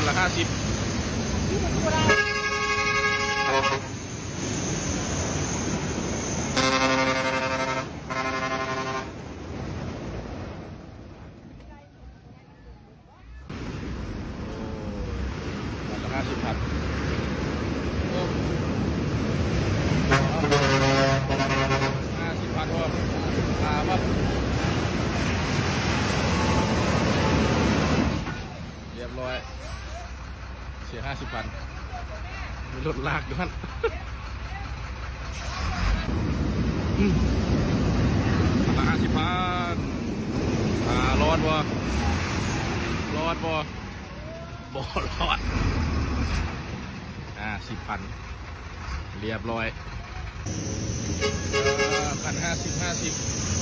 ละ50วันละ50 พัน50 พันครับครับเรียบร้อยเสีย50 พันมีรถลากด้วยมันละ50 พันรอดบ่รอดบ่บ่รอด10 พันเรียบร้อยพัน50